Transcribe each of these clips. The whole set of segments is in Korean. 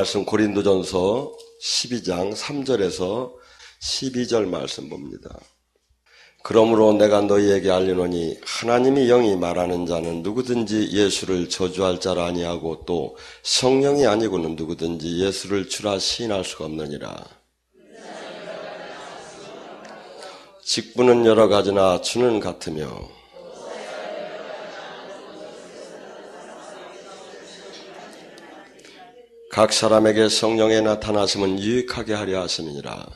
말씀 고린도전서 12장 3절에서 12절 말씀 봅니다. 그러므로 내가 너희에게 알리노니 하나님이 영이 말하는 자는 누구든지 예수를 저주할 자라 아니하고 또 성령이 아니고는 누구든지 예수를 주라 시인할 수가 없느니라. 직분은 여러 가지나 주는 같으며 각 사람에게 성령의 나타나심은 유익하게 하려 하심이니라.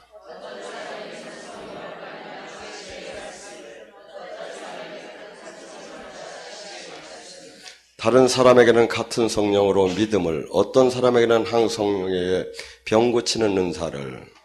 다른 사람에게는 같은 성령으로 믿음을, 어떤 사람에게는 한 성령의 병 고치는 은사를,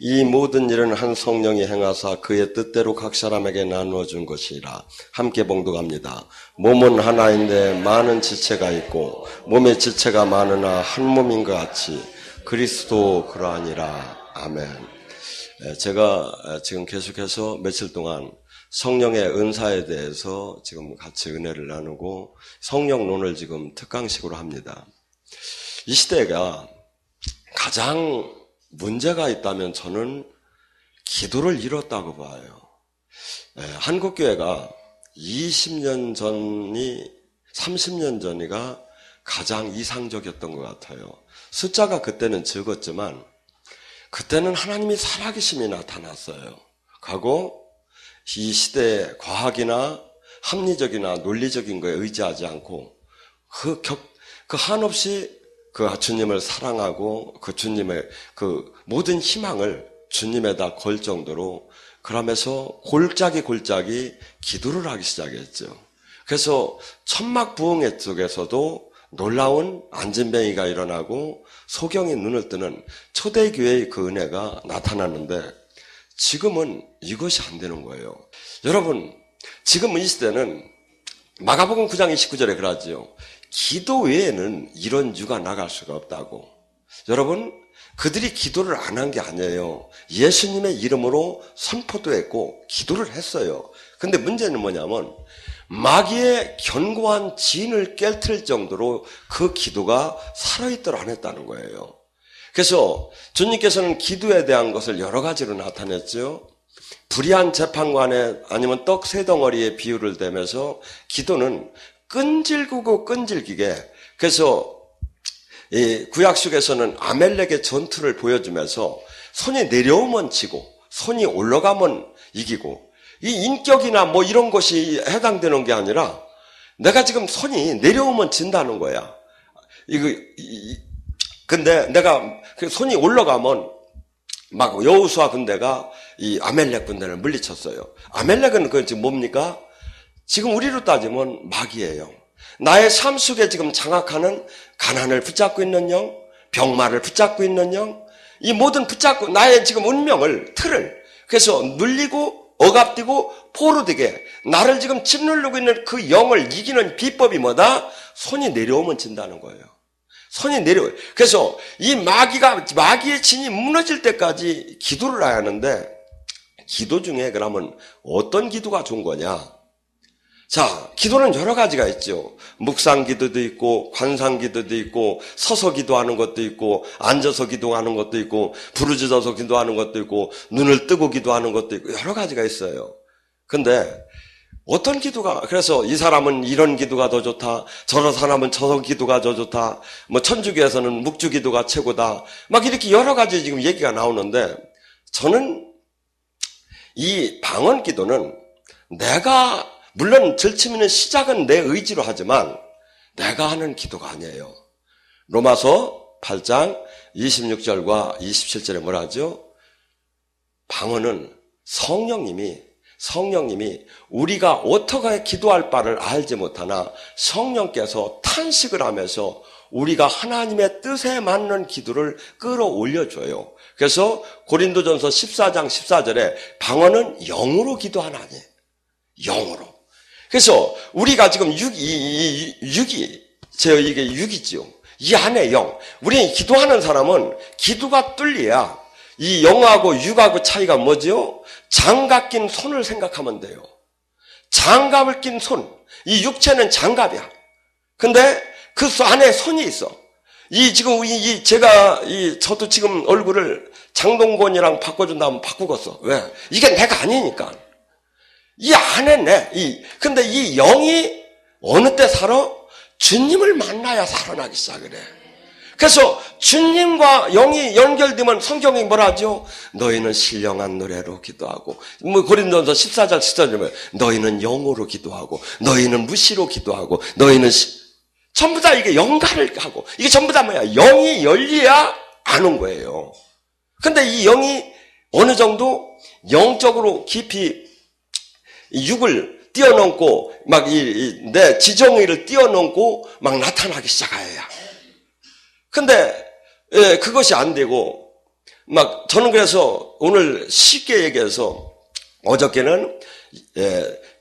이 모든 일은 한 성령이 행하사 그의 뜻대로 각 사람에게 나누어 준 것이라. 함께 봉독합니다. 몸은 하나인데 많은 지체가 있고 몸의 지체가 많으나 한 몸인 것 같이 그리스도 그러하니라. 아멘. 제가 지금 계속해서 며칠 동안 성령의 은사에 대해서 지금 같이 은혜를 나누고 성령론을 지금 특강식으로 합니다. 이 시대가 가장 문제가 있다면 저는 기도를 잃었다고 봐요. 한국교회가 20년 전이 30년 전이가 가장 이상적이었던 것 같아요. 숫자가 그때는 적었지만 그때는 하나님이 살아계심이 나타났어요. 하고 이 시대의 과학이나 합리적이나 논리적인 거에 의지하지 않고 그 한없이 그 주님을 사랑하고 그 주님의 그 모든 희망을 주님에다 걸 정도로 그러면서 골짜기 기도를 하기 시작했죠. 그래서 천막부흥회 쪽에서도 놀라운 안진뱅이가 일어나고 소경이 눈을 뜨는 초대교회의 그 은혜가 나타났는데 지금은 이것이 안 되는 거예요. 여러분, 지금 이 시대는 마가복음 9장 29절에 그러지요. 기도 외에는 이런 유가 나갈 수가 없다고. 여러분, 그들이 기도를 안 한 게 아니에요. 예수님의 이름으로 선포도 했고 기도를 했어요. 근데 문제는 뭐냐면 마귀의 견고한 진을 깨트릴 정도로 그 기도가 살아있도록 안 했다는 거예요. 그래서 주님께서는 기도에 대한 것을 여러 가지로 나타냈죠. 불의한 재판관에 아니면 떡 세 덩어리의 비유를 대면서 기도는 끈질기게 그래서 이 구약 속에서는 아멜렉의 전투를 보여주면서 손이 내려오면 지고 손이 올라가면 이기고 이 인격이나 뭐 이런 것이 해당되는 게 아니라 내가 지금 손이 내려오면 진다는 거야. 근데 내가 손이 올라가면 막 여호수아 군대가 이 아멜렉 군대를 물리쳤어요. 아멜렉은 그 지금 뭡니까? 지금 우리로 따지면 마귀예요. 나의 삶 속에 지금 장악하는 가난을 붙잡고 있는 영, 병마를 붙잡고 있는 영, 이 모든 붙잡고 나의 지금 운명을, 틀을 그래서 눌리고 억압되고 포로되게 나를 지금 짓누르고 있는 그 영을 이기는 비법이 뭐다? 손이 내려오면 진다는 거예요. 손이 내려오요. 그래서 이 마귀의 진이 무너질 때까지 기도를 해야 하는데 기도 중에 그러면 어떤 기도가 좋은 거냐? 자, 기도는 여러 가지가 있죠. 묵상 기도도 있고, 관상 기도도 있고, 서서 기도하는 것도 있고, 앉아서 기도하는 것도 있고, 부르짖어서 기도하는 것도 있고, 눈을 뜨고 기도하는 것도 있고, 여러 가지가 있어요. 근데 어떤 기도가, 그래서 이 사람은 이런 기도가 더 좋다, 저런 사람은 저런 기도가 더 좋다, 뭐 천주교에서는 묵주 기도가 최고다, 막 이렇게 여러 가지 지금 얘기가 나오는데, 저는 이 방언 기도는 물론 절치미는 시작은 내 의지로 하지만 내가 하는 기도가 아니에요. 로마서 8장 26절과 27절에 뭐라 하죠? 방언은 성령님이 우리가 어떻게 기도할 바를 알지 못하나 성령께서 탄식을 하면서 우리가 하나님의 뜻에 맞는 기도를 끌어올려줘요. 그래서 고린도전서 14장 14절에 방언은 영으로 기도하나니, 영으로. 그래서 우리가 지금 이게 육이지요. 이 안에 영. 우리 기도하는 사람은 기도가 뚫려야 이 영하고 육하고 차이가 뭐죠? 장갑 낀 손을 생각하면 돼요. 장갑을 낀 손. 이 육체는 장갑이야. 근데 그 안에 손이 있어. 저도 지금 얼굴을 장동건이랑 바꿔준다면 바꾸겠어. 왜? 이게 내가 아니니까. 이 안에 근데 이 영이 어느 때 살아? 주님을 만나야 살아나기 시작을 해. 그래서 주님과 영이 연결되면 성경이 뭐라 하죠? 너희는 신령한 노래로 기도하고, 고린도전서 14장 14절에 너희는 영어로 기도하고, 너희는 무시로 기도하고, 너희는 전부 다 이게 연가를 하고, 이게 전부 다 뭐야? 영이 열려야 아는 거예요. 근데 이 영이 어느 정도 영적으로 깊이 육을 뛰어넘고, 막 내 지정의를 뛰어넘고, 막 나타나기 시작해야. 근데, 그것이 안 되고, 저는 그래서 오늘 쉽게 얘기해서, 어저께는,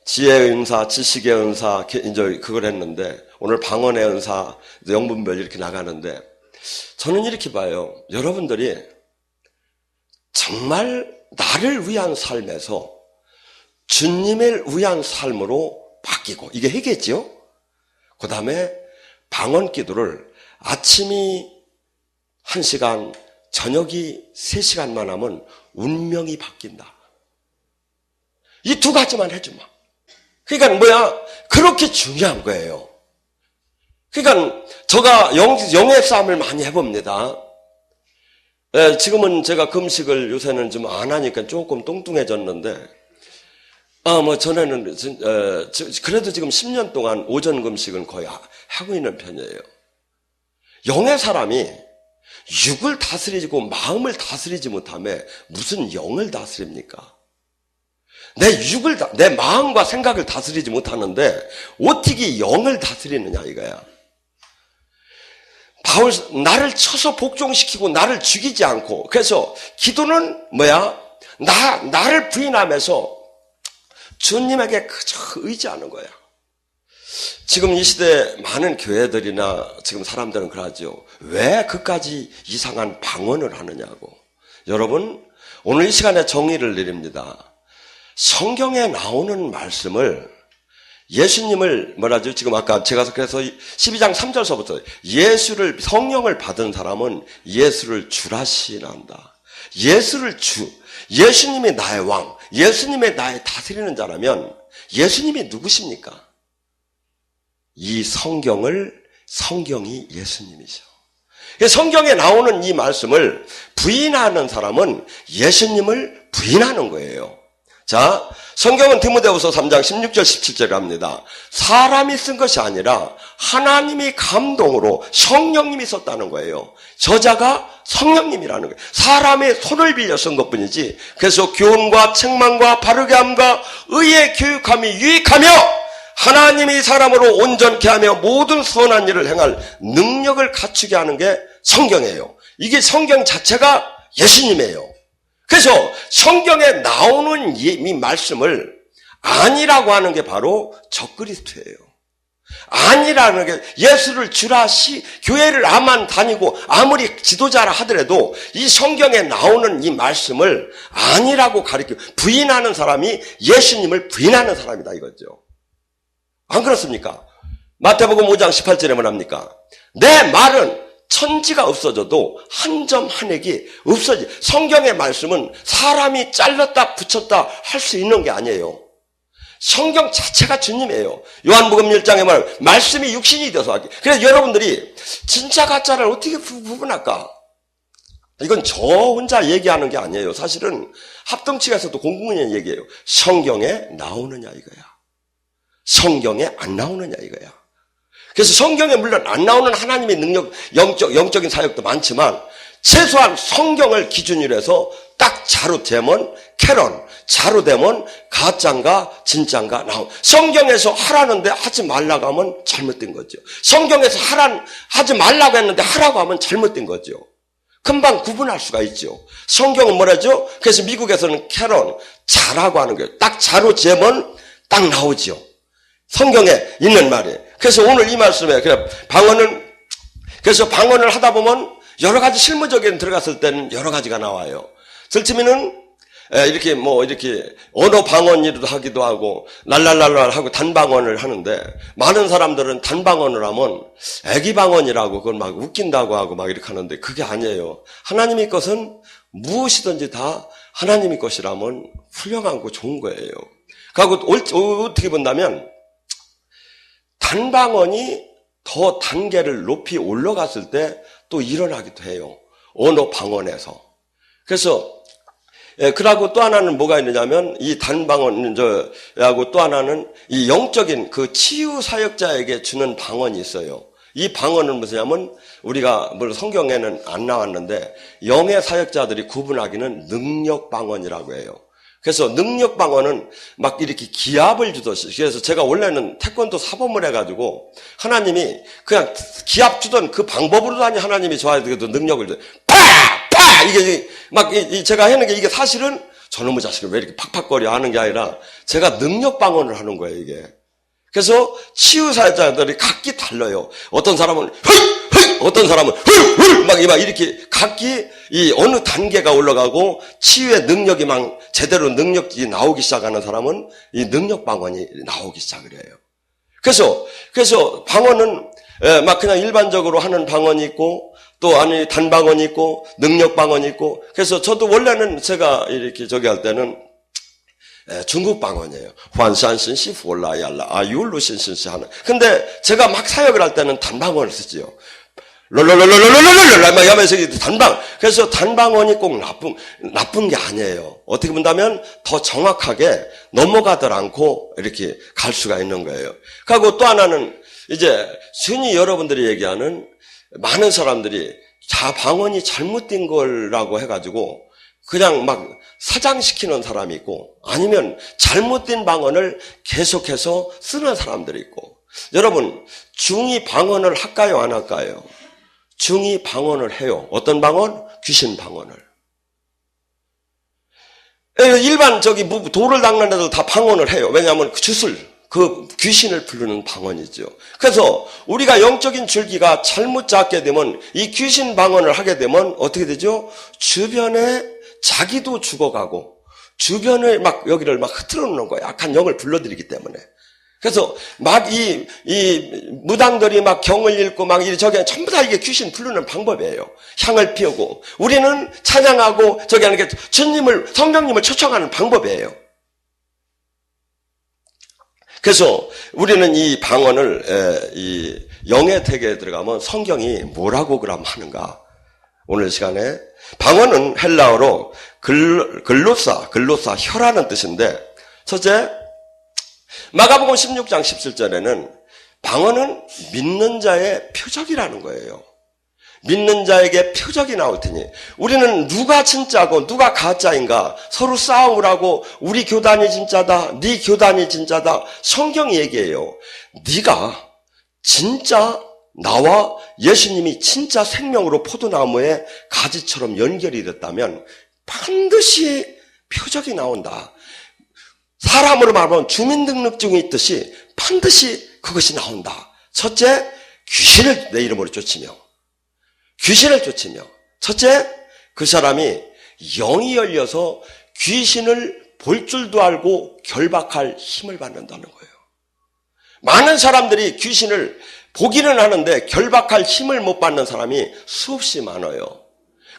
지혜의 은사, 지식의 은사, 이제 그걸 했는데, 오늘 방언의 은사, 영분별 이렇게 나가는데, 저는 이렇게 봐요. 여러분들이 정말 나를 위한 삶에서 주님을 위한 삶으로 바뀌고, 이게 해겠죠? 그 다음에 방언 기도를 아침이 1시간, 저녁이 3시간만 하면 운명이 바뀐다. 이 두 가지만 해주마. 그러니까 그렇게 중요한 거예요. 그러니까 제가 영의 싸움을 많이 해봅니다. 지금은 제가 금식을 요새는 좀 안 하니까 조금 뚱뚱해졌는데, 전에는, 그래도 지금 10년 동안 오전 금식은 거의 하고 있는 편이에요. 영의 사람이 육을 다스리고 마음을 다스리지 못하면 무슨 영을 다스립니까? 내 마음과 생각을 다스리지 못하는데 어떻게 영을 다스리느냐 이거야. 나를 쳐서 복종시키고 나를 죽이지 않고, 그래서 기도는 나를 부인하면서 주님에게 그저 의지하는 거야. 지금 이 시대 많은 교회들이나 지금 사람들은 그러죠. 왜 그까지 이상한 방언을 하느냐고. 여러분, 오늘 이 시간에 정의를 내립니다. 성경에 나오는 말씀을, 예수님을 지금 아까 제가 그래서 12장 3절서부터 성령을 받은 사람은 예수를 주라 시인한다. 예수님이 나의 왕, 예수님이 나의 다스리는 자라면 예수님이 누구십니까? 이 성경이 예수님이죠. 성경에 나오는 이 말씀을 부인하는 사람은 예수님을 부인하는 거예요. 자, 성경은 디모데후서 3장 16절 17절에 합니다. 사람이 쓴 것이 아니라 하나님이 감동으로 성령님이 썼다는 거예요. 저자가 성령님이라는 거예요. 사람의 손을 빌려 쓴 것뿐이지. 그래서 교훈과 책망과 바르게 함과 의의 교육함이 유익하며 하나님이 사람으로 온전케 하며 모든 선한 일을 행할 능력을 갖추게 하는 게 성경이에요. 이게 성경 자체가 예수님이에요. 그래서 성경에 나오는 이 말씀을 아니라고 하는 게 바로 적그리스도예요. 아니라는 게 예수를 주라 교회를 아만 다니고 아무리 지도자라 하더라도 이 성경에 나오는 이 말씀을 아니라고 부인하는 사람이 예수님을 부인하는 사람이다 이거죠. 안 그렇습니까? 마태복음 5장 18절에 뭐랍니까? 내 말은 천지가 없어져도 한 점 한 획이 없어지. 성경의 말씀은 사람이 잘랐다 붙였다 할 수 있는 게 아니에요. 성경 자체가 주님이에요. 요한복음 1장에 말씀이 육신이 되어서 하기. 그래서 여러분들이 진짜 가짜를 어떻게 구분할까? 이건 저 혼자 얘기하는 게 아니에요. 사실은 합동측에서도 공공연 얘기예요. 성경에 나오느냐 이거야. 성경에 안 나오느냐 이거야. 그래서 성경에 물론 안 나오는 하나님의 능력, 영적인 사역도 많지만 최소한 성경을 기준으로 해서 딱 자루되면 캐런, 자루되면 가짜인가 진짜인가 나온. 성경에서 하라는데 하지 말라고 하면 잘못된 거죠. 성경에서 하지 말라고 했는데 하라고 하면 잘못된 거죠. 금방 구분할 수가 있죠. 성경은 뭐라죠? 그래서 미국에서는 캐런, 자라고 하는 거예요. 딱 자루재면 딱 나오죠. 성경에 있는 말이에요. 그래서 오늘 이 말씀에 그래서 방언을 하다 보면 여러 가지 실무적인 들어갔을 때는 여러 가지가 나와요. 설치면은 이렇게 이렇게 언어 방언이라도 하기도 하고 랄랄랄랄 하고 단방언을 하는데, 많은 사람들은 단방언을 하면 애기 방언이라고 그걸 막 웃긴다고 하고 막 이렇게 하는데, 그게 아니에요. 하나님의 것은 무엇이든지 다 하나님의 것이라면 훌륭하고 좋은 거예요. 그리고 어떻게 본다면 단방언이 더 단계를 높이 올라갔을 때 또 일어나기도 해요. 언어 방언에서. 그래서 그러고 또 하나는 뭐가 있느냐면, 이 단방언하고 또 하나는 이 영적인 그 치유 사역자에게 주는 방언이 있어요. 이 방언은 무엇이냐면, 우리가 물론 성경에는 안 나왔는데 영의 사역자들이 구분하기는 능력 방언이라고 해요. 그래서 능력 방언은 막 이렇게 기합을 주듯이, 그래서 제가 원래는 태권도 사범을 해가지고 하나님이 그냥 기합 주던 그 방법으로도 아니 하나님이 저한테 능력을 줘. 파! 이게 막 제가 하는 게, 이게 사실은 저놈의 자식을 왜 이렇게 팍팍거려 하는 게 아니라 제가 능력 방언을 하는 거예요, 이게. 그래서 치유사역자들이 각기 달라요. 어떤 사람은 어떤 사람은 막 이렇게 각기 이 어느 단계가 올라가고 치유의 능력이 막 제대로 능력이 나오기 시작하는 사람은 이 능력 방언이 나오기 시작을 해요. 그래서 방언은 막 그냥 일반적으로 하는 방언이 있고, 또 아니 단방언이 있고 능력 방언이 있고. 그래서 저도 원래는 제가 이렇게 저기 할 때는 중국 방언이에요. 환산신시 폴라얄라 아율루신신시 하는. 근데 제가 막 사역을 할 때는 단방언을 쓰지요. 롤롤롤롤롤롤롤롤 막 하면서 단방. 그래서 단방언이 꼭 나쁜 게 아니에요. 어떻게 본다면 더 정확하게 넘어가들 않고 이렇게 갈 수가 있는 거예요. 그리고 또 하나는 이제 흔히 여러분들이 얘기하는, 많은 사람들이 방언이 잘못된 거라고 해가지고 그냥 막 사장시키는 사람이 있고, 아니면 잘못된 방언을 계속해서 쓰는 사람들이 있고. 여러분, 중이 방언을 할까요, 안 할까요? 중이 방언을 해요. 어떤 방언? 귀신 방언을. 일반 돌을 닦는 애들 다 방언을 해요. 왜냐하면 그 귀신을 부르는 방언이죠. 그래서 우리가 영적인 줄기가 잘못 잡게 되면, 이 귀신 방언을 하게 되면 어떻게 되죠? 주변에 자기도 죽어가고 주변에 막 여기를 막 흐트러 놓는 거예요. 악한 영을 불러들이기 때문에. 그래서 막 이 무당들이 막 경을 읽고 막 저기 전부 다 이게 귀신 부르는 방법이에요. 향을 피우고 우리는 찬양하고 저기 하는 게 주님을, 성령님을 초청하는 방법이에요. 그래서 우리는 이 방언을 이 영의 세계에 들어가면 성경이 뭐라고 그럼 하는가? 오늘 시간에 방언은 헬라어로 글로사 혀라는 뜻인데, 첫째 마가복음 16장 17절에는 방언은 믿는 자의 표적이라는 거예요. 믿는 자에게 표적이 나올 테니, 우리는 누가 진짜고 누가 가짜인가 서로 싸우라고, 우리 교단이 진짜다, 네 교단이 진짜다. 성경이 얘기해요. 네가 진짜 나와 예수님이 진짜 생명으로 포도나무의 가지처럼 연결이 됐다면 반드시 표적이 나온다. 사람으로 말하면 주민등록증이 있듯이 반드시 그것이 나온다. 첫째, 귀신을 내 이름으로 쫓으며, 첫째, 그 사람이 영이 열려서 귀신을 볼 줄도 알고 결박할 힘을 받는다는 거예요. 많은 사람들이 귀신을 보기는 하는데 결박할 힘을 못 받는 사람이 수없이 많아요.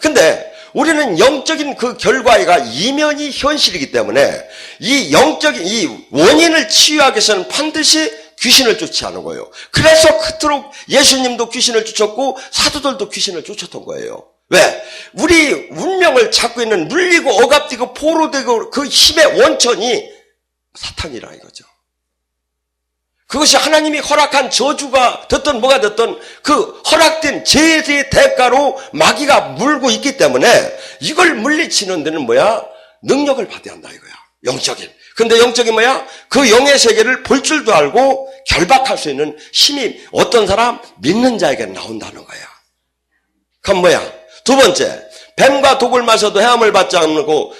근데 우리는 영적인 그 결과가 이면이 현실이기 때문에 이 영적인 이 원인을 치유하기 위해서는 반드시 귀신을 쫓지 않은 거예요. 그래서 그토록 예수님도 귀신을 쫓았고 사도들도 귀신을 쫓았던 거예요. 왜? 우리 운명을 잡고 있는 물리고 억압되고 포로되고 그 힘의 원천이 사탄이라 이거죠. 그것이 하나님이 허락한 저주가 됐든 뭐가 됐든 그 허락된 죄의 대가로 마귀가 물고 있기 때문에 이걸 물리치는 데는 뭐야? 능력을 받아야 한다 이거야. 영적인. 근데 영적인 뭐야? 그 영의 세계를 볼 줄도 알고 결박할 수 있는 힘이 어떤 사람? 믿는 자에게 나온다는 거야. 그럼 뭐야? 두 번째, 뱀과 독을 마셔도 해함을 받지 않고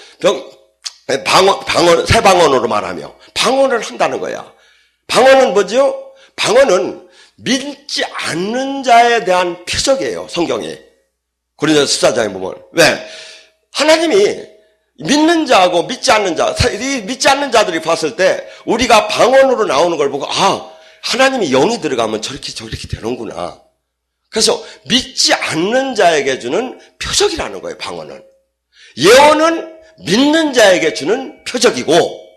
새 방언으로 말하며 방언을 한다는 거야. 방언은 뭐죠? 방언은 믿지 않는 자에 대한 표적이에요. 성경이. 고린도서 14장에 보면. 왜? 하나님이 믿는 자하고 믿지 않는 자, 이 믿지 않는 자들이 봤을 때 우리가 방언으로 나오는 걸 보고 하나님이 영이 들어가면 저렇게 되는구나. 그래서 믿지 않는 자에게 주는 표적이라는 거예요, 방언은. 예언은 믿는 자에게 주는 표적이고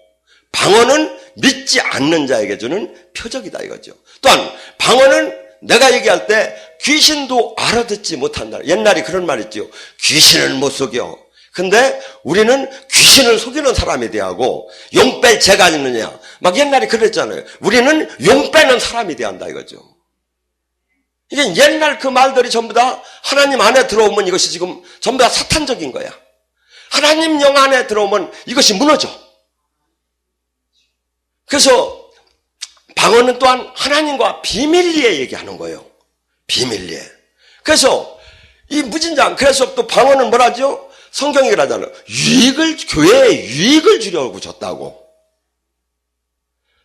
방언은 믿지 않는 자에게 주는 표적이다 이거죠. 또한 방언은 내가 얘기할 때 귀신도 알아듣지 못한다. 옛날에 그런 말 있죠. 귀신은 못 속여. 근데 우리는 귀신을 속이는 사람에 대하고 용 뺄 죄가 있느냐. 막 옛날에 그랬잖아요. 우리는 용 빼는 사람이 돼야 한다 이거죠. 이게 옛날 그 말들이 전부 다 하나님 안에 들어오면 이것이 지금 전부 다 사탄적인 거야. 하나님 영 안에 들어오면 이것이 무너져. 그래서 방언은 또한 하나님과 비밀리에 얘기하는 거예요. 비밀리에. 그래서 이 무진장, 그래서 또 방언은 뭐라죠? 성경이 그러잖아요. 교회에 유익을 주려고 줬다고.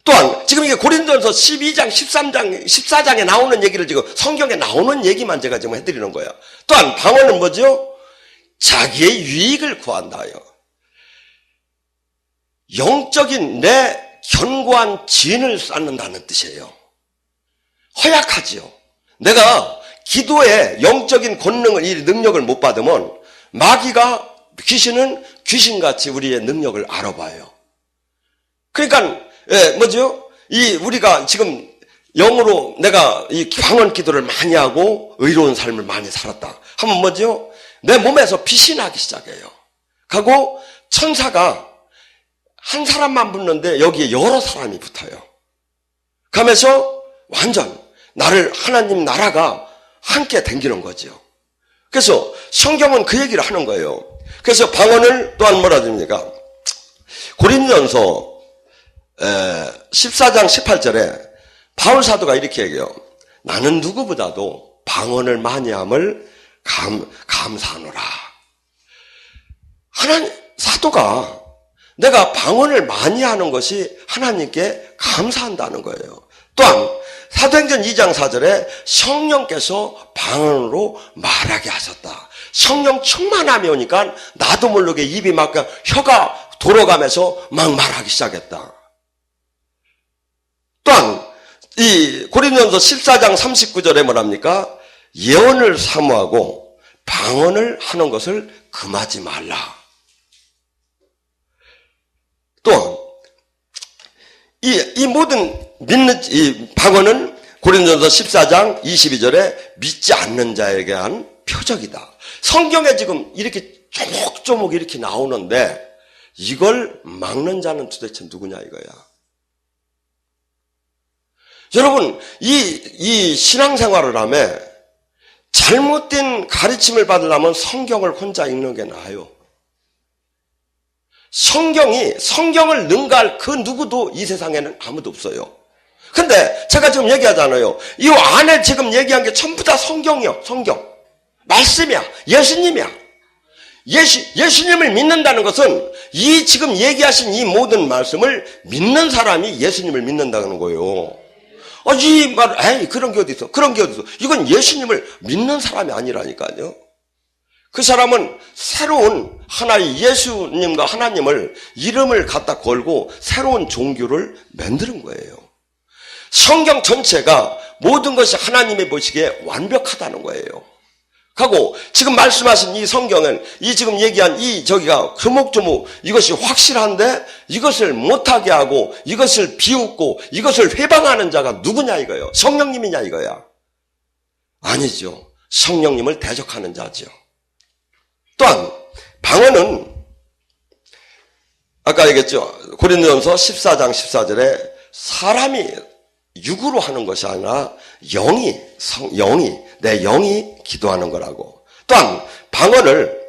또한 지금 이게 고린도전서 12장, 13장, 14장에 나오는 얘기를 지금 성경에 나오는 얘기만 제가 지금 해드리는 거예요. 또한 방언은 뭐죠? 자기의 유익을 구한다요. 영적인 내 견고한 진을 쌓는다는 뜻이에요. 허약하지요. 내가 기도에 영적인 권능을, 이 능력을 못 받으면 귀신은 귀신같이 우리의 능력을 알아봐요. 그러니까 뭐죠? 우리가 지금 영으로 내가 이 방언 기도를 많이 하고 의로운 삶을 많이 살았다 하면 뭐죠? 내 몸에서 빛이 나기 시작해요. 하고 천사가 한 사람만 붙는데 여기에 여러 사람이 붙어요. 그러면서 완전 나를 하나님 나라가 함께 댕기는 거죠. 그래서 성경은 그 얘기를 하는 거예요. 그래서 방언을 또한 뭐라 합니까? 고린도전서 14장 18절에 바울 사도가 이렇게 얘기해요. 나는 누구보다도 방언을 많이 함을 감사하노라. 하나님 사도가 내가 방언을 많이 하는 것이 하나님께 감사한다는 거예요. 또한 사도행전 2장 4절에 성령께서 방언으로 말하게 하셨다. 성령 충만함이 오니까 나도 모르게 입이 막 혀가 돌아가면서 막 말하기 시작했다. 또한 이 고린도전서 14장 39절에 뭐랍니까? 예언을 사모하고 방언을 하는 것을 금하지 말라. 또한 이 모든 이 방언은 고린도전서 14장 22절에 믿지 않는 자에게 한 표적이다. 성경에 지금 이렇게 조목조목 이렇게 나오는데 이걸 막는 자는 도대체 누구냐 이거야. 여러분, 이 신앙생활을 하면 잘못된 가르침을 받으려면 성경을 혼자 읽는 게 나아요. 성경을 능가할 그 누구도 이 세상에는 아무도 없어요. 근데 제가 지금 얘기하잖아요. 이 안에 지금 얘기한 게 전부 다 성경이요. 성경. 말씀이야. 예수님이야. 예수님을 믿는다는 것은 이 지금 얘기하신 이 모든 말씀을 믿는 사람이 예수님을 믿는다는 거예요. 그런 게 어디 있어? 그런 게 어디 있어? 이건 예수님을 믿는 사람이 아니라니까요. 그 사람은 새로운 하나의 예수님과 하나님을 이름을 갖다 걸고 새로운 종교를 만드는 거예요. 성경 전체가 모든 것이 하나님이 보시기에 완벽하다는 거예요. 하고 지금 말씀하신 이 성경은 이 지금 얘기한 저기가 조목조목 이것이 확실한데 이것을 못하게 하고 이것을 비웃고 이것을 회방하는 자가 누구냐 이거예요. 성령님이냐 이거야. 아니죠. 성령님을 대적하는 자죠. 또한 방언은 아까 얘기했죠. 고린도전서 14장 14절에 사람이 육으로 하는 것이 아니라 내 영이 기도하는 거라고. 또한 방언을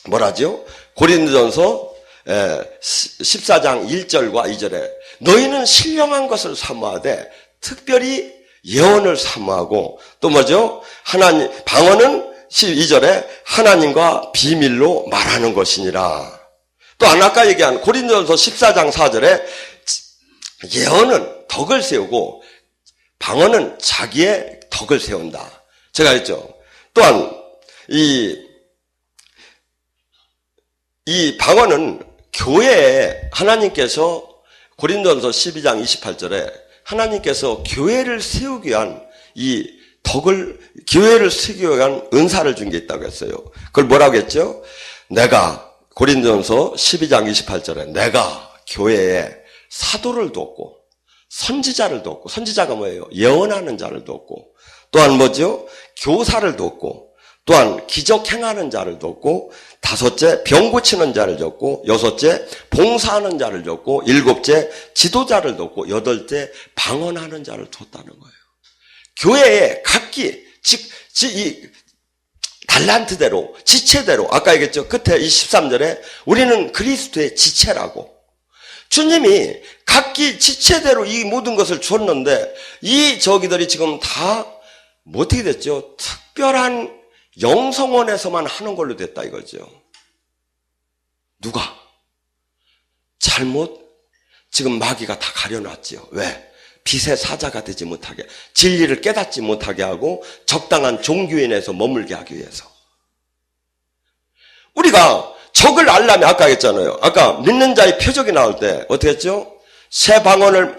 뭐라죠? 고린도전서 14장 1절과 2절에 너희는 신령한 것을 사모하되 특별히 예언을 사모하고 또 뭐죠? 방언은 12절에 하나님과 비밀로 말하는 것이니라. 또 아까 얘기한 고린도전서 14장 4절에 예언은 덕을 세우고 방언은 자기의 덕을 세운다. 제가 했죠. 또한 이 이 방언은 교회에 하나님께서 고린도전서 12장 28절에 하나님께서 교회를 세우기 위한 이 덕을, 교회를 세우기 위한 은사를 준 게 있다고 했어요. 그걸 뭐라고 했죠? 내가, 고린도전서 12장 28절에 내가 교회에 사도를 뒀고, 선지자를 뒀고, 선지자가 뭐예요? 예언하는 자를 뒀고, 또한 뭐죠? 교사를 뒀고, 또한 기적 행하는 자를 뒀고, 다섯째 병 고치는 자를 줬고, 여섯째 봉사하는 자를 줬고, 일곱째 지도자를 뒀고, 여덟째 방언하는 자를 뒀다는 거예요. 교회에 각기 이 달란트대로, 지체대로, 아까 얘기했죠. 끝에 23절에 우리는 그리스도의 지체라고. 주님이 각기 지체대로 이 모든 것을 줬는데 이 저기들이 지금 다 어떻게 됐죠? 특별한 영성원에서만 하는 걸로 됐다 이거죠. 누가? 잘못 지금 마귀가 다 가려놨지요. 왜? 빛의 사자가 되지 못하게, 진리를 깨닫지 못하게 하고 적당한 종교인에서 머물게 하기 위해서. 우리가 적을 알려면 아까 했잖아요. 아까 믿는 자의 표적이 나올 때 어떻게 했죠? 새 방언을,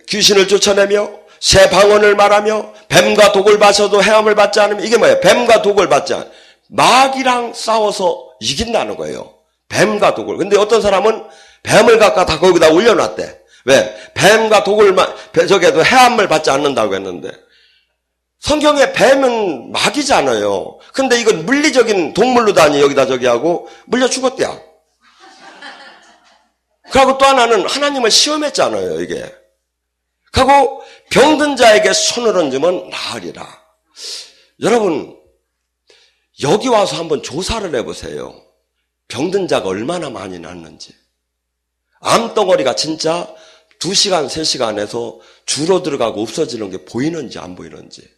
귀신을 쫓아내며 새 방언을 말하며 뱀과 독을 봐서도 헤엄을 받지 않으면, 이게 뭐예요? 뱀과 독을 받지 않으면 마귀랑 싸워서 이긴다는 거예요. 뱀과 독을. 근데 어떤 사람은 뱀을 갖다 거기다 올려놨대. 왜? 뱀과 독을 저게도 헤엄을 받지 않는다고 했는데, 성경에 뱀은 마귀잖아요. 근데 이건 물리적인 동물로 다니 여기다 저기 하고 물려 죽었대요. 그리고 또 하나는 하나님을 시험했잖아요, 이게. 그리고 병든 자에게 손을 얹으면 나으리라. 여러분, 여기 와서 한번 조사를 해보세요. 병든 자가 얼마나 많이 낫는지. 암덩어리가 진짜 2시간, 3시간에서 줄어들어가고 없어지는 게 보이는지 안 보이는지.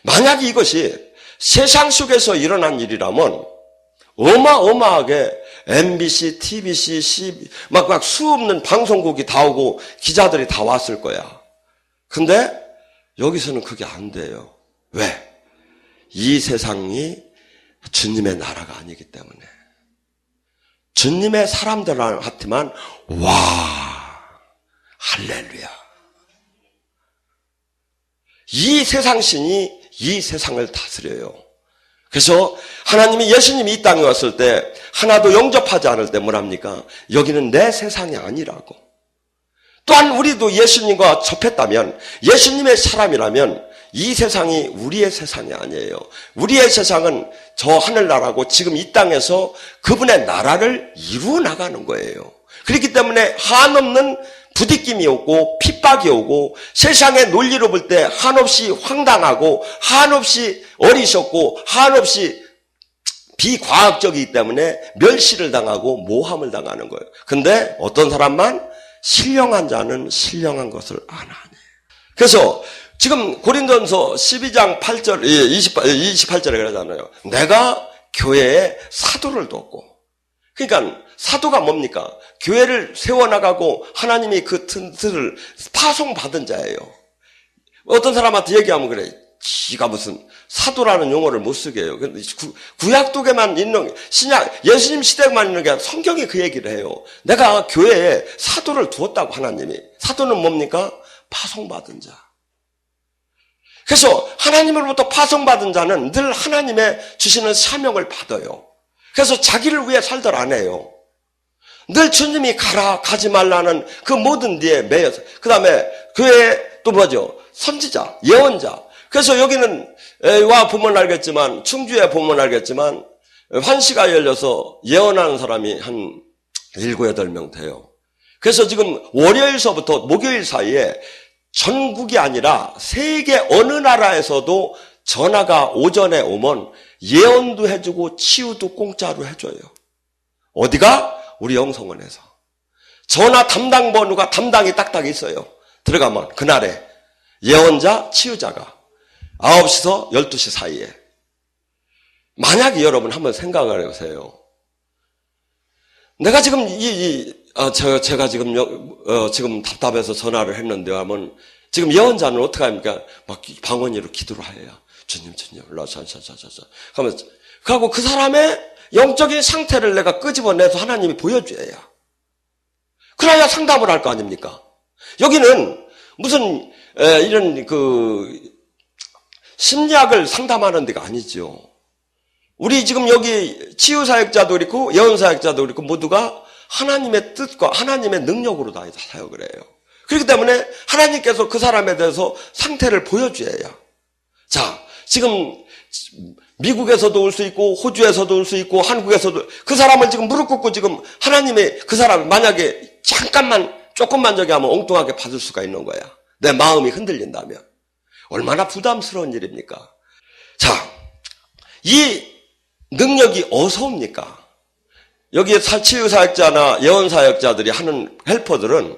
만약에 이것이 세상 속에서 일어난 일이라면 어마어마하게 MBC, TBC, 막 수없는 방송국이 다 오고 기자들이 다 왔을 거야. 근데 여기서는 그게 안 돼요. 왜? 이 세상이 주님의 나라가 아니기 때문에. 주님의 사람들한테만 와, 할렐루야. 이 세상 신이 이 세상을 다스려요. 그래서 하나님이, 예수님이 이 땅에 왔을 때 하나도 영접하지 않을 때 뭐랍니까? 여기는 내 세상이 아니라고. 또한 우리도 예수님과 접했다면, 예수님의 사람이라면 이 세상이 우리의 세상이 아니에요. 우리의 세상은 저 하늘나라고 지금 이 땅에서 그분의 나라를 이루어 나가는 거예요. 그렇기 때문에 한없는 부딪힘이 오고 핍박이 오고 세상의 논리로 볼 때 한없이 황당하고 한없이 어리석고 한없이 비과학적이기 때문에 멸시를 당하고 모함을 당하는 거예요. 근데 어떤 사람만 신령한 자는 신령한 것을 안 하네. 그래서 지금 고린도전서 12장 8절, 28절에 그러잖아요. 내가 교회에 사도를 뒀고. 그러니까 사도가 뭡니까? 교회를 세워나가고 하나님이 그 틀을 파송받은 자예요. 어떤 사람한테 얘기하면 그래. 지가 무슨 사도라는 용어를 못 쓰게 해요. 구약독에만 있는, 신약, 예수님 시대에만 있는 게 아니라 성경이 그 얘기를 해요. 내가 교회에 사도를 두었다고 하나님이. 사도는 뭡니까? 파송받은 자. 그래서 하나님으로부터 파송받은 자는 늘 하나님의 주시는 사명을 받아요. 그래서 자기를 위해 살들 안 해요. 늘 주님이 가라, 가지 말라는 그 모든 뒤에 매여서. 그 다음에 교회에 또 뭐죠? 선지자, 예언자. 그래서 여기는 와 보면 알겠지만, 충주에 보면 알겠지만, 환시가 열려서 예언하는 사람이 한 7, 8명 돼요. 그래서 지금 월요일서부터 목요일 사이에 전국이 아니라 세계 어느 나라에서도 전화가 오전에 오면 예언도 해주고 치유도 공짜로 해줘요. 어디가? 우리 영성원에서. 전화 담당 번호가 담당이 딱딱 있어요. 들어가면 그날에 예언자, 치유자가 9시서 12시 사이에. 만약에 여러분 한번 생각을 해보세요. 내가 지금 제가 지금 답답해서 전화를 했는데 하면 지금 예언자는 어떻게 합니까? 막 방언으로 기도를 해요. 주님, 올라와서 하면서. 그리고 그 사람의 영적인 상태를 내가 끄집어내서 하나님이 보여줘야. 그래야 상담을 할 거 아닙니까? 여기는 무슨 이런 심리학을 상담하는 데가 아니죠. 우리 지금 여기 치유사역자도 그렇고 예언사역자도 그렇고 모두가 하나님의 뜻과 하나님의 능력으로 다 사역을 해요. 그렇기 때문에 하나님께서 그 사람에 대해서 상태를 보여줘야. 자, 지금 미국에서도 올 수 있고 호주에서도 올 수 있고 한국에서도 그 사람을 지금 무릎 꿇고 지금 하나님의 그 사람을 만약에 잠깐만 조금만 저기 하면 엉뚱하게 받을 수가 있는 거야. 내 마음이 흔들린다면. 얼마나 부담스러운 일입니까? 자, 이 능력이 어디서 옵니까? 여기에 치유사역자나 예언사역자들이 하는 헬퍼들은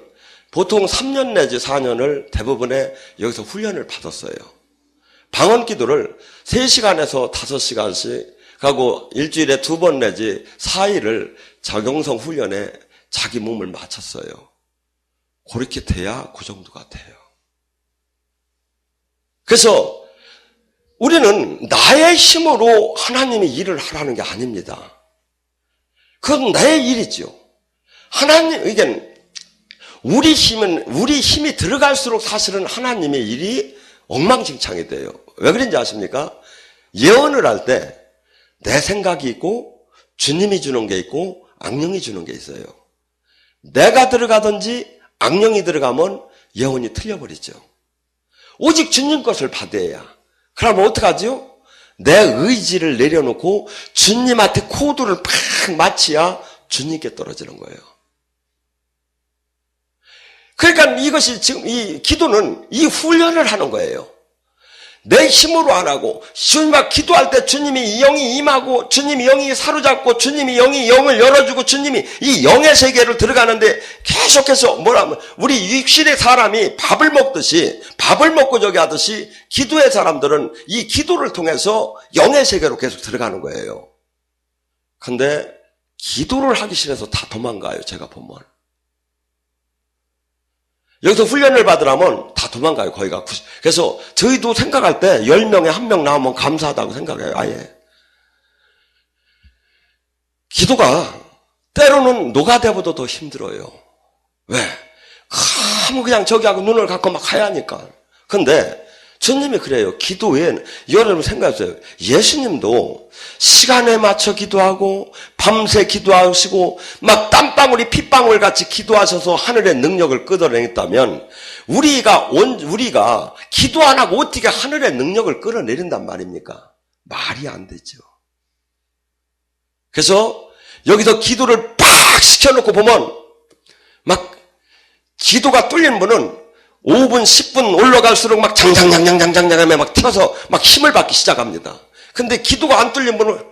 보통 3년 내지 4년을 대부분의 여기서 훈련을 받았어요. 방언 기도를 3시간에서 5시간씩 하고 일주일에 2번 내지 4일을 적용성 훈련에 자기 몸을 맞췄어요. 그렇게 돼야 그 정도 같아요. 그래서 우리는 나의 힘으로 하나님의 일을 하라는 게 아닙니다. 그건 나의 일이죠. 하나님, 이게 우리 힘이 들어갈수록 사실은 하나님의 일이 엉망진창이 돼요. 왜 그런지 아십니까? 예언을 할 때 내 생각이 있고 주님이 주는 게 있고 악령이 주는 게 있어요. 내가 들어가든지 악령이 들어가면 예언이 틀려버리죠. 오직 주님 것을 받아야. 그러면 어떡하죠? 내 의지를 내려놓고 주님한테 코드를 팍 맞춰야 주님께 떨어지는 거예요. 그러니까 이것이 지금 이 기도는 이 훈련을 하는 거예요. 내 힘으로 안 하고 주님과 기도할 때 주님이 영이 임하고 주님이 영이 사로잡고 주님이 영이 영을 열어주고 주님이 이 영의 세계를 들어가는데 계속해서 뭐라면 우리 육신의 사람이 밥을 먹듯이 밥을 먹고 저기 하듯이 기도의 사람들은 이 기도를 통해서 영의 세계로 계속 들어가는 거예요. 근데 기도를 하기 싫어서 다 도망가요. 제가 보면. 여기서 훈련을 받으라면 다 도망가요. 거기가. 그래서 저희도 생각할 때 10명에 1명 나오면 감사하다고 생각해요. 아예. 기도가 때로는 노가다보다 더 힘들어요. 왜? 아무 그냥 저기하고 눈을 감고 막 가야 하니까. 근데 주님이 그래요. 기도 외에는 여러분 생각하세요. 예수님도 시간에 맞춰 기도하고 밤새 기도하시고 막 땀방울이 핏방울 같이 기도하셔서 하늘의 능력을 끌어내렸다면 우리가 기도 안 하고 어떻게 하늘의 능력을 끌어내린단 말입니까? 말이 안 되죠. 그래서 여기서 기도를 팍 시켜놓고 보면 막 기도가 뚫린 분은 5분, 10분 올라갈수록 막 장장장장장장장하며 막 튀어서 막 힘을 받기 시작합니다. 근데 기도가 안 뚫린 분은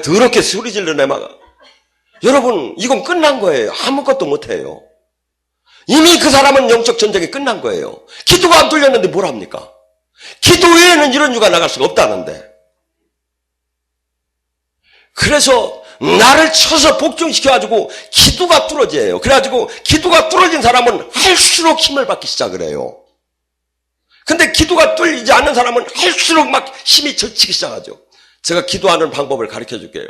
더럽게 소리 질러내 막. 여러분, 이건 끝난 거예요. 아무것도 못해요. 이미 그 사람은 영적 전쟁이 끝난 거예요. 기도가 안 뚫렸는데 뭘 합니까? 기도 외에는 이런 유가 나갈 수가 없다는데. 그래서 나를 쳐서 복종시켜가지고 기도가 뚫어져요. 그래가지고 기도가 뚫어진 사람은 할수록 힘을 받기 시작을 해요. 근데 기도가 뚫리지 않는 사람은 할수록 막 힘이 젖히기 시작하죠. 제가 기도하는 방법을 가르쳐 줄게요.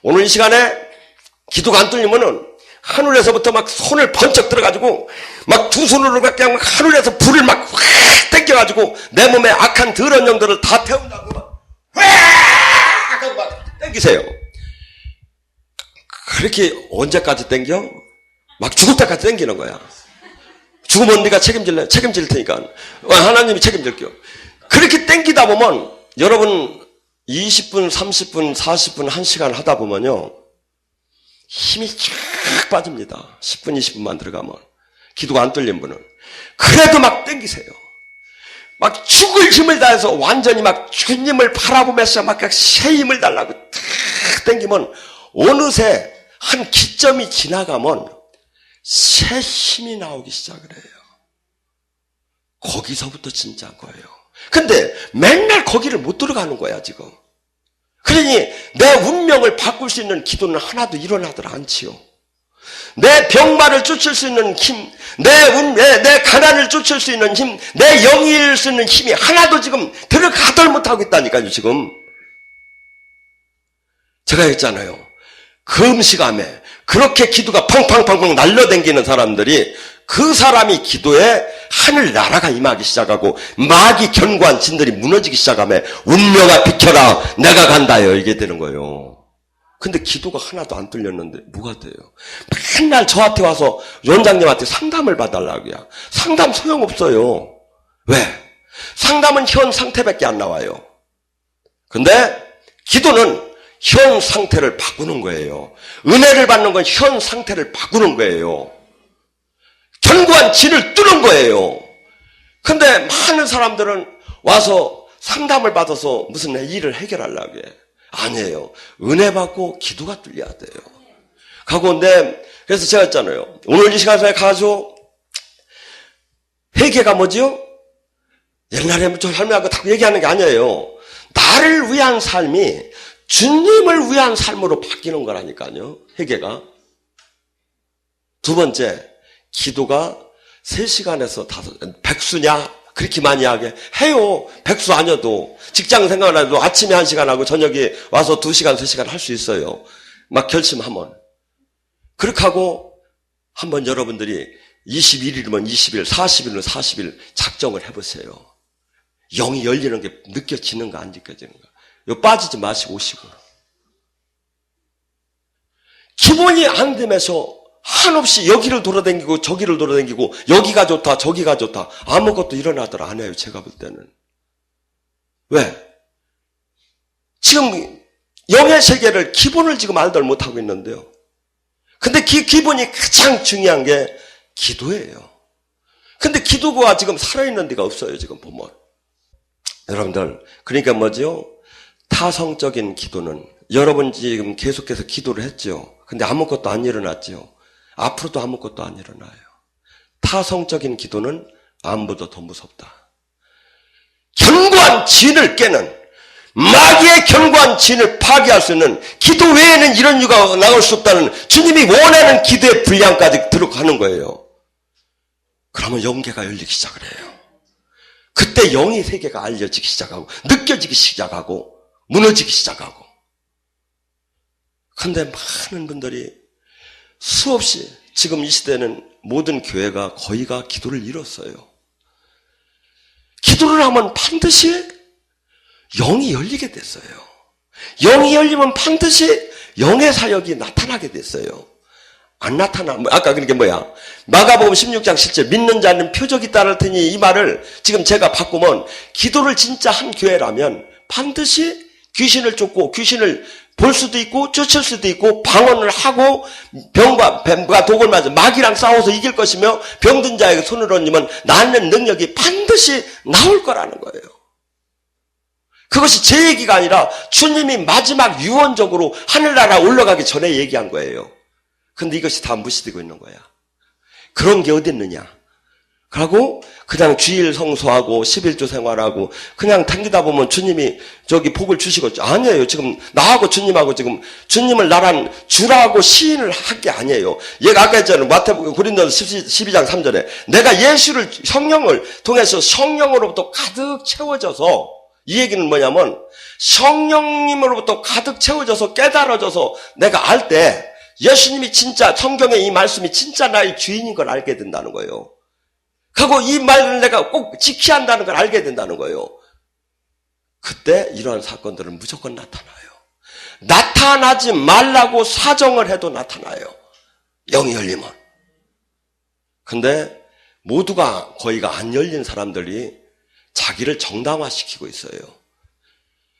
오늘 이 시간에 기도가 안 뚫리면은 하늘에서부터 막 손을 번쩍 들어가지고 막 두 손으로 그냥 막 하늘에서 불을 막 확 땡겨가지고 내 몸에 악한 더러운 영들을 다 태운다고 막 하고 막 땡기세요. 그렇게 언제까지 땡겨? 막 죽을 때까지 땡기는 거야. 죽으면 네가 책임질 테니까. 하나님이 책임질게요. 그렇게 땡기다 보면 여러분 20분, 30분, 40분, 1시간 하다 보면요. 힘이 쫙 빠집니다. 10분, 20분만 들어가면. 기도가 안 뚫린 분은. 그래도 막 땡기세요. 막 죽을 힘을 다해서 완전히 막 주님을 바라보면서 막 새 힘을 달라고 탁 땡기면 어느새 한 기점이 지나가면 새 힘이 나오기 시작을 해요. 거기서부터 진짜 거예요. 근데 맨날 거기를 못 들어가는 거야 지금. 그러니 내 운명을 바꿀 수 있는 기도는 하나도 일어나들 않지요. 내 병마를 쫓을 수 있는 힘, 내 가난을 쫓을 수 있는 힘, 내 영이 잃을 수 있는 힘이 하나도 지금 들어가들 못하고 있다니까요 지금. 제가 했잖아요. 금시감에 그렇게 기도가 펑펑펑펑 날려댕기는 사람들이 그 사람이 기도에 하늘나라가 임하기 시작하고 마귀 견고한 진들이 무너지기 시작하면 운명아 비켜라 내가 간다요 이게 되는 거예요. 근데 기도가 하나도 안 뚫렸는데 뭐가 돼요? 맨날 저한테 와서 원장님한테 상담을 봐달라고요. 상담 소용없어요. 왜? 상담은 현 상태밖에 안 나와요. 근데 기도는 현 상태를 바꾸는 거예요. 은혜를 받는 건 현 상태를 바꾸는 거예요. 견고한 진을 뚫는 거예요. 근데 많은 사람들은 와서 상담을 받아서 무슨 일을 해결하려고 해. 아니에요. 은혜 받고 기도가 뚫려야 돼요. 가고인데 그래서 제가 했잖아요. 오늘 이 시간에 가서 회개가 뭐지요? 옛날에 좀 할머니하고 다 얘기하는 게 아니에요. 나를 위한 삶이 주님을 위한 삶으로 바뀌는 거라니까요. 회개가. 두 번째, 기도가 3시간에서 5, 백수냐? 그렇게 많이 하게 해요. 백수 아니어도 직장 생각을 해도 아침에 1시간 하고 저녁에 와서 2시간, 3시간 할 수 있어요. 막 결심하면. 그렇게 하고 한번 여러분들이 21일이면 20일, 40일은 40일 작정을 해보세요. 영이 열리는 게 느껴지는가 안 느껴지는가. 요 빠지지 마시고 오시고. 기본이 안 되면서 한없이 여기를 돌아다니고 저기를 돌아다니고 여기가 좋다 저기가 좋다 아무것도 일어나더라 안 해요. 제가 볼 때는. 왜? 지금 영의 세계를 기본을 지금 알들 못하고 있는데요. 근데 기본이 가장 중요한 게 기도예요. 근데 기도가 지금 살아있는 데가 없어요. 지금 보면. 여러분들 그러니까 뭐죠? 타성적인 기도는 여러분 지금 계속해서 기도를 했죠. 근데 아무것도 안 일어났죠. 앞으로도 아무것도 안 일어나요. 타성적인 기도는 암보다 더 무섭다. 견고한 진을 깨는 마귀의 견고한 진을 파괴할 수 있는 기도 외에는 이런 이유가 나올 수 없다는 주님이 원하는 기도의 분량까지 들어가는 거예요. 그러면 영계가 열리기 시작을 해요. 그때 영의 세계가 알려지기 시작하고 느껴지기 시작하고 무너지기 시작하고. 그런데 많은 분들이 수없이 지금 이 시대는 모든 교회가 거의가 기도를 잃었어요. 기도를 하면 반드시 영이 열리게 됐어요. 영이 열리면 반드시 영의 사역이 나타나게 됐어요. 안 나타나. 아까 그게 뭐야? 마가복음 16장 10절 믿는 자는 표적이 따를 테니 이 말을 지금 제가 바꾸면 기도를 진짜 한 교회라면 반드시 귀신을 쫓고 귀신을 볼 수도 있고 쫓을 수도 있고 방언을 하고 병과 뱀과 독을 맞아 마귀랑 싸워서 이길 것이며 병든 자에게 손을 얹으면 낫는 능력이 반드시 나올 거라는 거예요. 그것이 제 얘기가 아니라 주님이 마지막 유언적으로 하늘나라 올라가기 전에 얘기한 거예요. 근데 이것이 다 무시되고 있는 거야. 그런 게 어디 있느냐. 그러고 그냥 주일 성수하고 11조 생활하고 그냥 당기다 보면 주님이 저기 복을 주시고 아니에요. 지금 나하고 주님하고 지금 주님을 나란 주라고 시인을 한 게 아니에요. 얘가 아까 했잖아요. 마태복음 고린도서 12장 3절에 내가 예수를 성령을 통해서 성령으로부터 가득 채워져서 이 얘기는 뭐냐면 성령님으로부터 가득 채워져서 깨달아져서 내가 알 때 예수님이 진짜 성경의 이 말씀이 진짜 나의 주인인 걸 알게 된다는 거예요. 그리고 이 말을 내가 꼭 지켜야 한다는 걸 알게 된다는 거예요. 그때 이러한 사건들은 무조건 나타나요. 나타나지 말라고 사정을 해도 나타나요. 영이 열리면. 근데 모두가 거의가 안 열린 사람들이 자기를 정당화시키고 있어요.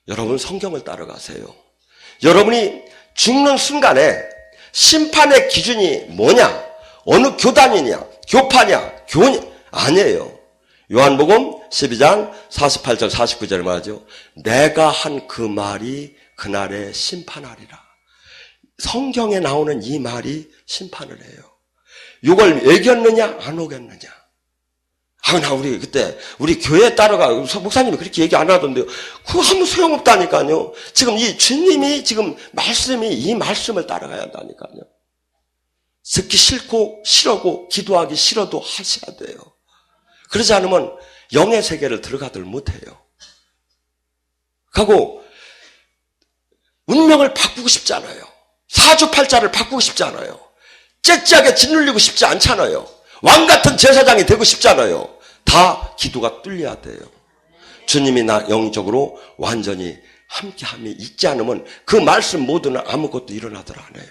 여러분 성경을 따라가세요. 여러분이 죽는 순간에 심판의 기준이 뭐냐? 어느 교단이냐? 교파냐? 교냐? 아니에요. 요한복음 12장 48절 49절에 말하죠. 내가 한 그 말이 그날에 심판하리라. 성경에 나오는 이 말이 심판을 해요. 이걸 애겼느냐 안 오겠느냐. 나 우리 그때 우리 교회 따라가 목사님이 그렇게 얘기 안 하던데요. 그거 아무 소용없다니까요. 지금 이 주님이 지금 말씀이 이 말씀을 따라가야 한다니까요. 듣기 싫고 싫어고 기도하기 싫어도 하셔야 돼요. 그러지 않으면 영의 세계를 들어가들 못해요. 하고 운명을 바꾸고 싶지 않아요. 사주팔자를 바꾸고 싶지 않아요. 째째하게 짓눌리고 싶지 않잖아요. 왕같은 제사장이 되고 싶지 않아요. 다 기도가 뚫려야 돼요. 주님이 나 영적으로 완전히 함께함이 있지 않으면 그 말씀 모두는 아무것도 일어나더라 안 해요.